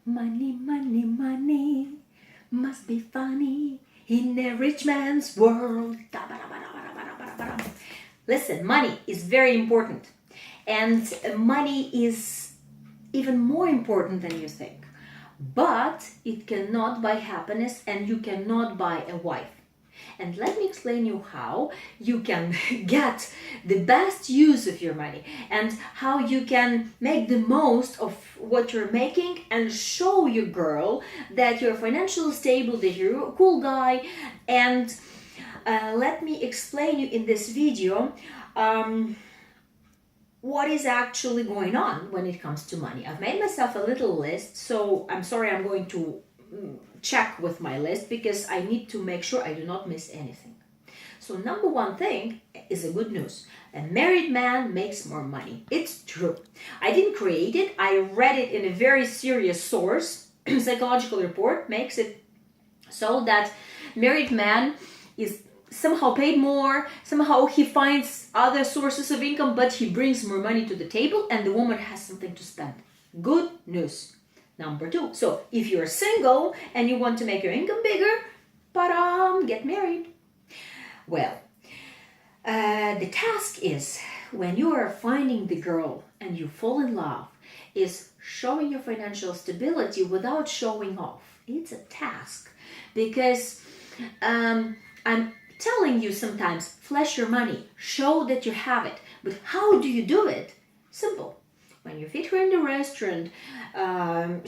Money, money, money must be funny in a rich man's world. Listen, money is very important, and money is even more important than you think. But it cannot buy happiness, and you cannot buy a wife. And let me explain you how you can get the best use of your money and how you can make the most of what you're making and show your girl that you're financially stable, that you're a cool guy. And let me explain you in this video what is actually going on when it comes to money. I've made myself a little list, so I'm sorry, I'm going to check with my list because I need to make sure I do not miss anything. So number one thing is a good news. A married man makes more money. It's true. I didn't create it. I read it in a very serious source. Psychological report makes it so that married man is somehow paid more, somehow he finds other sources of income, but he brings more money to the table and the woman has something to spend. Good news. Number two, so if you're single and you want to make your income bigger, get married. Well, the task is, when you are finding the girl and you fall in love, is showing your financial stability without showing off. It's a task because I'm telling you sometimes, flash your money, show that you have it. But how do you do it? Simple. When you feed her in the restaurant, and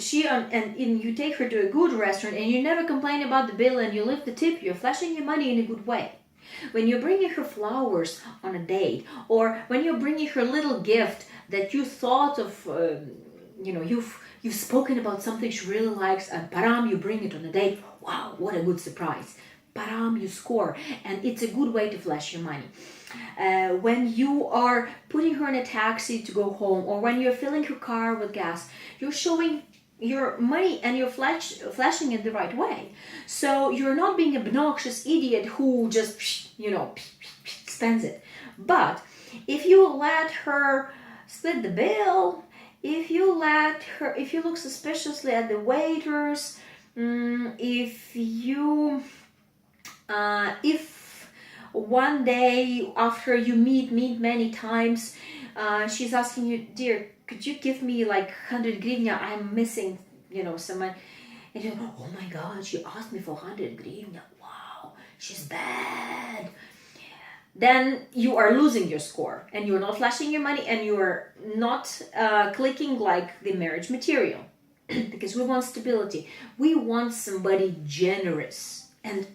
you take her to a good restaurant and you never complain about the bill and you leave the tip, you're flashing your money in a good way. When you're bringing her flowers on a date, or when you're bringing her little gift that you thought of, you've spoken about something she really likes, and you bring it on a date. Wow, what a good surprise. You score, and it's a good way to flash your money. When you are putting her in a taxi to go home, or when you're filling her car with gas, you're showing your money and you're flashing it the right way. So you're not being an obnoxious idiot who just, spends it. But if you let her split the bill, if you look suspiciously at the waiters, if one day after you meet many times, she's asking you, dear, could you give me like 100 hryvnia? I'm missing, some money. And you're, oh my God, she asked me for 100 hryvnia. Wow, she's bad. Then you are losing your score and you're not flashing your money and you're not clicking like the marriage material. Because we want stability. We want somebody generous. And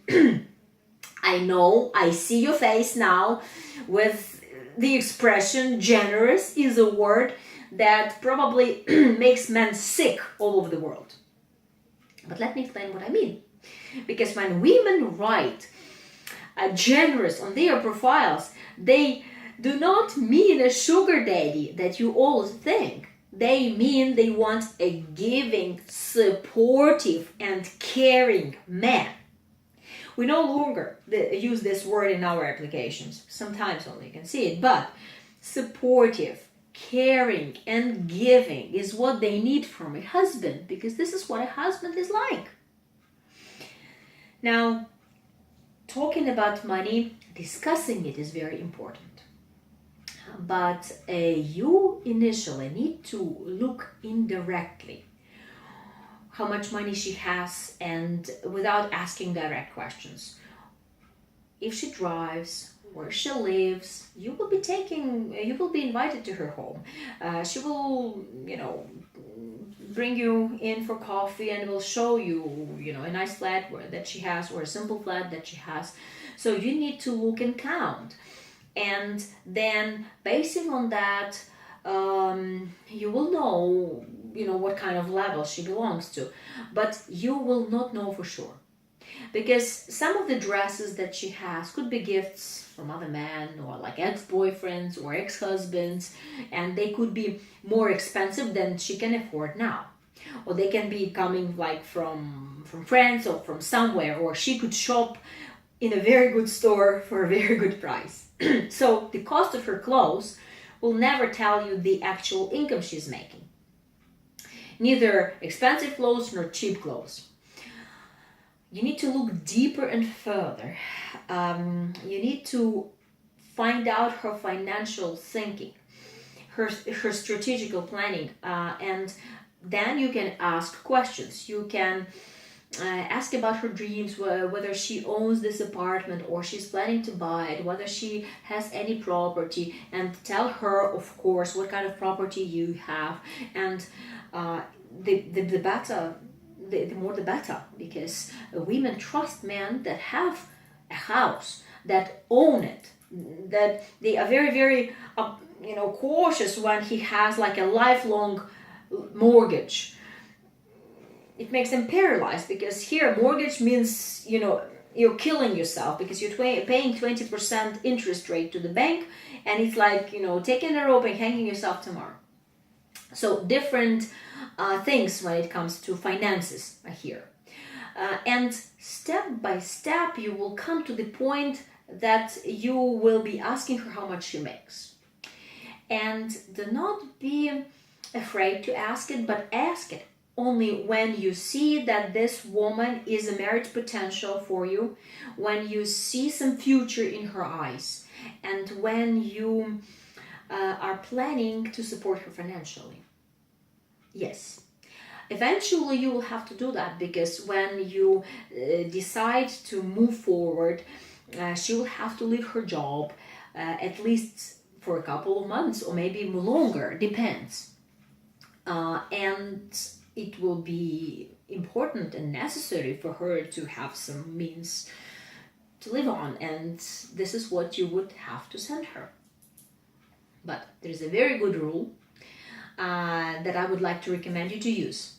I know, I see your face now with the expression generous is a word that probably makes men sick all over the world. But let me explain what I mean. Because when women write generous on their profiles, they do not mean a sugar daddy that you all think. They mean they want a giving, supportive, and caring man. We no longer use this word in our applications. Sometimes only you can see it. But supportive, caring, and giving is what they need from a husband, because this is what a husband is like. Now, talking about money, discussing it is very important. But you initially need to look indirectly how much money she has, and without asking direct questions. If she drives, where she lives, you will be invited to her home. She will, bring you in for coffee and will show you, a nice flat that she has, or a simple flat that she has. So you need to look and count. And then basing on that, you will know, what kind of level she belongs to. But you will not know for sure. Because some of the dresses that she has could be gifts from other men, or like ex-boyfriends or ex-husbands, and they could be more expensive than she can afford now. Or they can be coming like from friends or from somewhere, or she could shop in a very good store for a very good price. So the cost of her clothes will never tell you the actual income she's making. neither expensive clothes nor cheap clothes. You need to look deeper and further. You need to find out her financial thinking, her strategical planning, and then you can ask questions. You can ask about her dreams, whether she owns this apartment or she's planning to buy it, whether she has any property, and tell her, of course, what kind of property you have. And the better, the more the better, because women trust men that have a house, that own it, that they are very, very, cautious when he has like a lifelong mortgage. It makes them paralyzed, because here mortgage means, you're killing yourself, because you're paying 20% interest rate to the bank, and it's like, taking a rope and hanging yourself tomorrow. So different things when it comes to finances are here. And step by step, you will come to the point that you will be asking her how much she makes. And do not be afraid to ask it, but ask it only when you see that this woman is a marriage potential for you, when you see some future in her eyes, and when you are planning to support her financially. Yes. Eventually you will have to do that, because when you decide to move forward, she will have to leave her job, at least for a couple of months, or maybe longer, depends. And it will be important and necessary for her to have some means to live on, and this is what you would have to send her. But there's a very good rule that I would like to recommend you to use.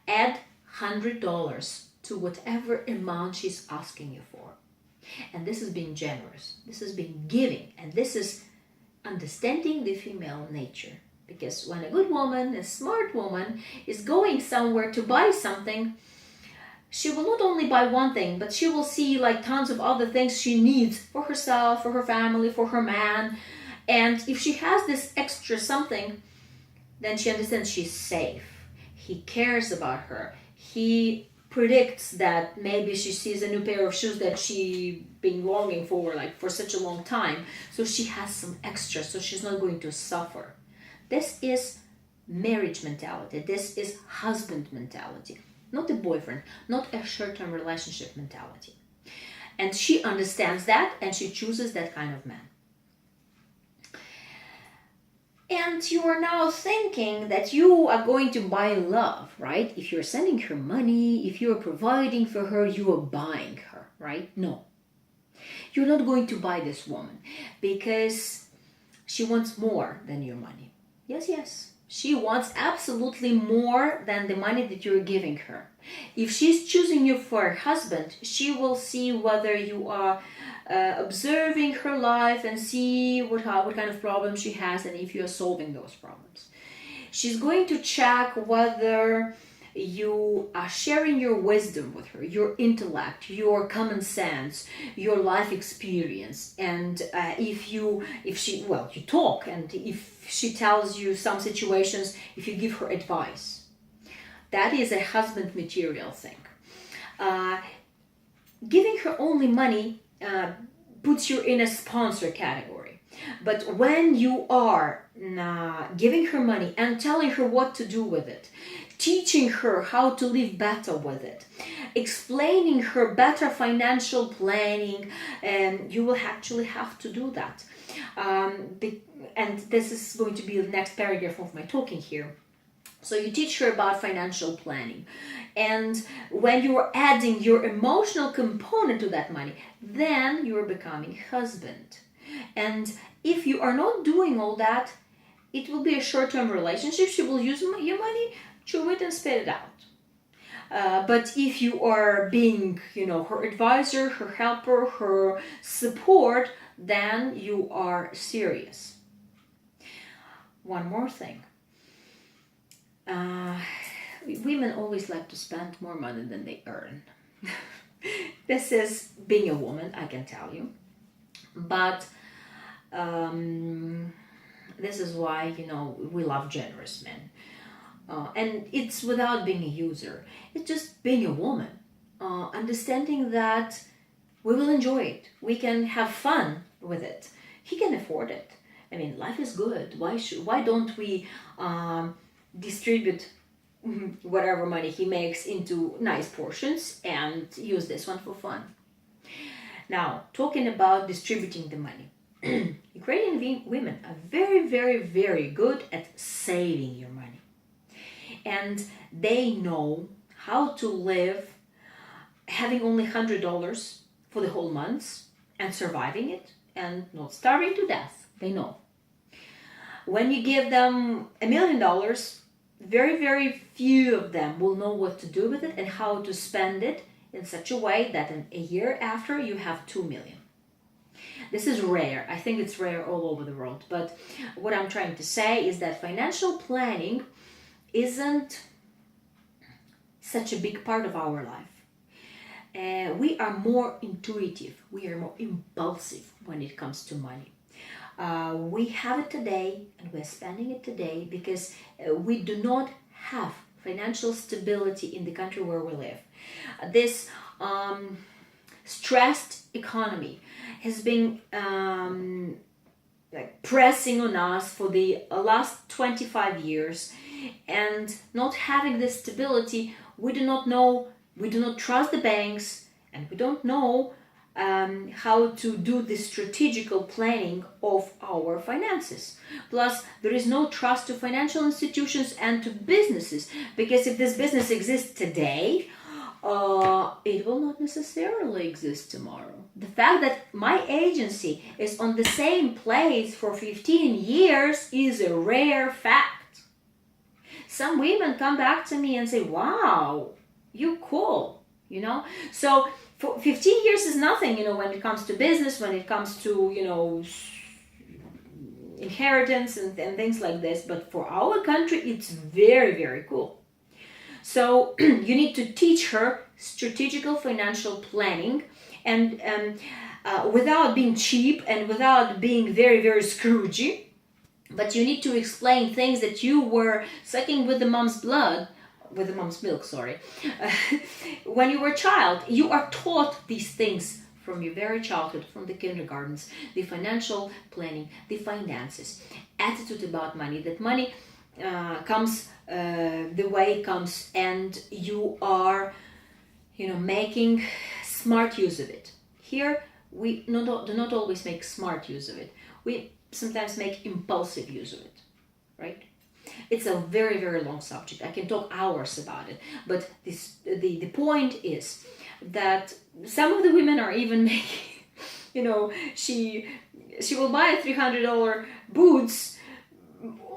Add $100 to whatever amount she's asking you for. And this is being generous, this is being giving, and this is understanding the female nature. Because when a good woman, a smart woman, is going somewhere to buy something, she will not only buy one thing, but she will see like tons of other things she needs for herself, for her family, for her man. And if she has this extra something, then she understands she's safe. He cares about her. He predicts that maybe she sees a new pair of shoes that she been longing for like for such a long time. So she has some extra, so she's not going to suffer. This is marriage mentality. This is husband mentality. Not a boyfriend, not a short-term relationship mentality. And she understands that, and she chooses that kind of man. And you are now thinking that you are going to buy love, right? If you're sending her money, if you're providing for her, you are buying her, right? No. You're not going to buy this woman, because she wants more than your money. Yes. She wants absolutely more than the money that you're giving her. If she's choosing you for a husband, she will see whether you are observing her life and see what kind of problems she has, and if you are solving those problems. She's going to check whether you are sharing your wisdom with her, your intellect, your common sense, your life experience. And you talk, and if she tells you some situations, if you give her advice, that is a husband material thing. Giving her only money puts you in a sponsor category. But when you are giving her money and telling her what to do with it, teaching her how to live better with it, explaining her better financial planning, you will actually have to do that. And this is going to be the next paragraph of my talking here. So you teach her about financial planning. And when you are adding your emotional component to that money, then you are becoming husband. And if you are not doing all that, it will be a short-term relationship. She will use your money, chew it, and spit it out. But if you are being, her advisor, her helper, her support, then you are serious. One more thing. Women always like to spend more money than they earn. This is being a woman, I can tell you. But this is why, we love generous men. And it's without being a user. It's just being a woman, understanding that we will enjoy it. We can have fun with it. He can afford it. I mean, life is good. Why don't we distribute whatever money he makes into nice portions and use this one for fun? Now, talking about distributing the money. Ukrainian women are very, very, very good at saving your money. And they know how to live having only $100 for the whole month and surviving it and not starving to death. They know. When you give them $1 million, very, very few of them will know what to do with it and how to spend it in such a way that in a year after you have 2 million. This is rare. I think it's rare all over the world. But what I'm trying to say is that financial planning isn't such a big part of our life. We are more intuitive. We are more impulsive when it comes to money. We have it today and we're spending it today because we do not have financial stability in the country where we live. This stressed economy has been pressing on us for the last 25 years, and not having this stability, we do not trust the banks, and we don't know how to do the strategical planning of our finances. Plus, there is no trust to financial institutions and to businesses, because if this business exists today, it will not necessarily exist tomorrow. The fact that my agency is on the same place for 15 years is a rare fact. Some women come back to me and say, wow, you're cool, So for 15 years is nothing, when it comes to business, when it comes to, inheritance and things like this. But for our country, it's very, very cool. So you need to teach her strategical financial planning, and without being cheap and without being very, very Scroogey. But you need to explain things that you were sucking with the mom's milk, when you were a child. You are taught these things from your very childhood, from the kindergartens, the financial planning, the finances, attitude about money, that money comes the way it comes, and you are making smart use of it. Here we do not always make smart use of it. We sometimes make impulsive use of it, right? It's a very, very long subject. I can talk hours about it, but the point is that some of the women are even making, she will buy $300 boots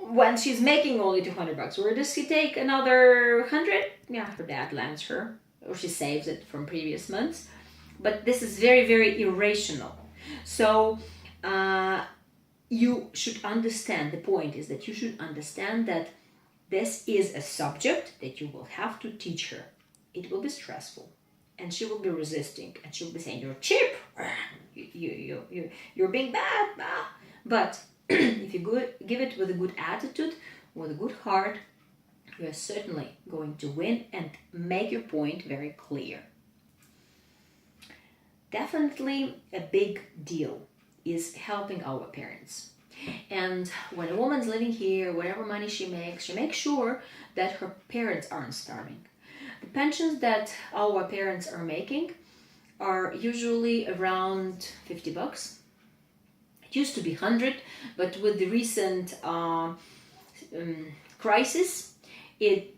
when she's making only $200. Where does she take another 100? Yeah, her dad lends her, or she saves it from previous months. But this is very, very irrational. So you should understand, the point is that you should understand that this is a subject that you will have to teach her. It will be stressful, and she will be resisting, and she will be saying, you're cheap, you're being bad. But if you give it with a good attitude, with a good heart, you are certainly going to win and make your point very clear. Definitely a big deal is helping our parents. And when a woman's living here, whatever money she makes sure that her parents aren't starving. The pensions that our parents are making are usually around $50. It used to be 100, but with the recent crisis, it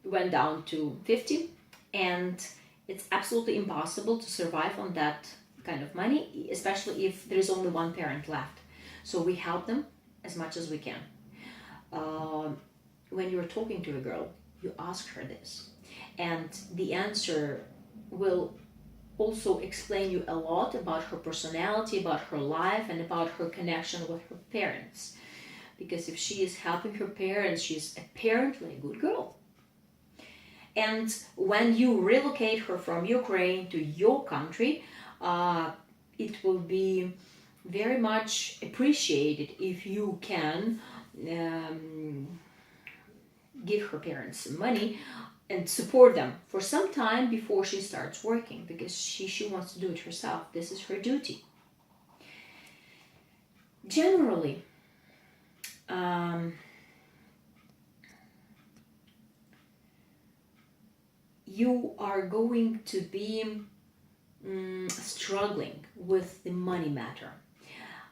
went down to 50, and it's absolutely impossible to survive on that kind of money, especially if there is only one parent left. So we help them as much as we can. When you're talking to a girl, you ask her this, and the answer will also explain you a lot about her personality, about her life, and about her connection with her parents. Because if she is helping her parents, she's apparently a good girl. And when you relocate her from Ukraine to your country, it will be very much appreciated if you can give her parents some money and support them for some time before she starts working, because she wants to do it herself. This is her duty. Generally, you are going to be struggling with the money matter.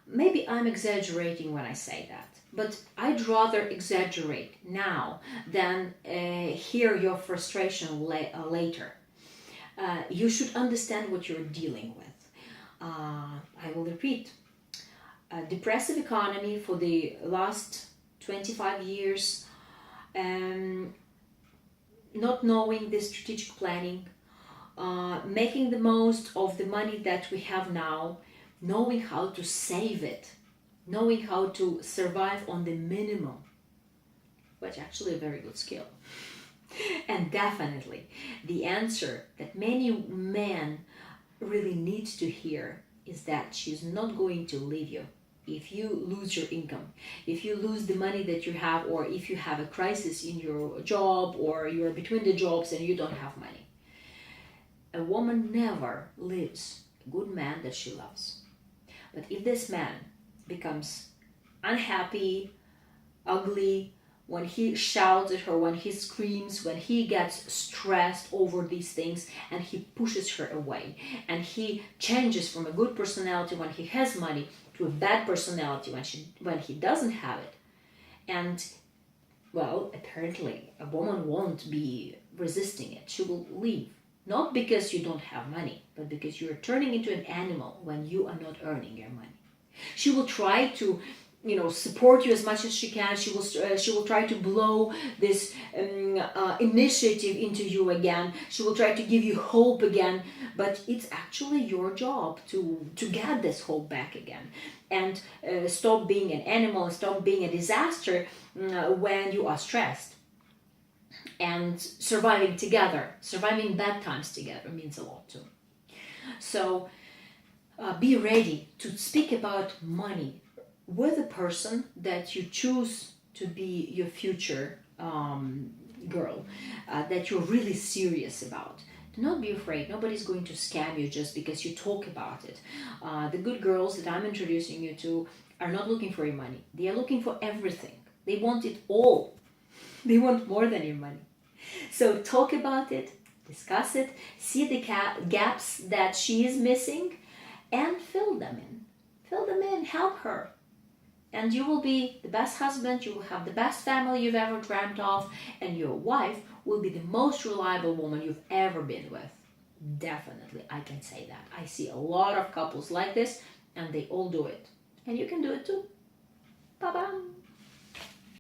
Maybe I'm exaggerating when I say that, but I'd rather exaggerate now than hear your frustration later. You should understand what you're dealing with. I will repeat. A depressive economy for the last 25 years, not knowing the strategic planning, making the most of the money that we have now, knowing how to save it, knowing how to survive on the minimum, which actually a very good skill. And definitely the answer that many men really need to hear is that she's not going to leave you if you lose your income, if you lose the money that you have, or if you have a crisis in your job, or you're between the jobs and you don't have money. A woman never leaves a good man that she loves. But if this man becomes unhappy, ugly, when he shouts at her, when he screams, when he gets stressed over these things and he pushes her away, and he changes from a good personality when he has money to a bad personality when he doesn't have it, and well, apparently a woman won't be resisting it. She will leave. Not because you don't have money, but because you're turning into an animal when you are not earning your money. She will try to, support you as much as she can. She will try to blow this initiative into you again. She will try to give you hope again. But it's actually your job to get this hope back again, and stop being an animal, stop being a disaster when you are stressed. And surviving together, surviving bad times together means a lot too. So be ready to speak about money with a person that you choose to be your future girl, that you're really serious about. Do not be afraid. Nobody's going to scam you just because you talk about it. The good girls that I'm introducing you to are not looking for your money. They are looking for everything. They want it all. They want more than your money. So talk about it, discuss it, see the gaps that she is missing, and fill them in. Fill them in, help her. And you will be the best husband, you will have the best family you've ever dreamt of, and your wife will be the most reliable woman you've ever been with. Definitely, I can say that. I see a lot of couples like this, and they all do it. And you can do it too. Bye-bye.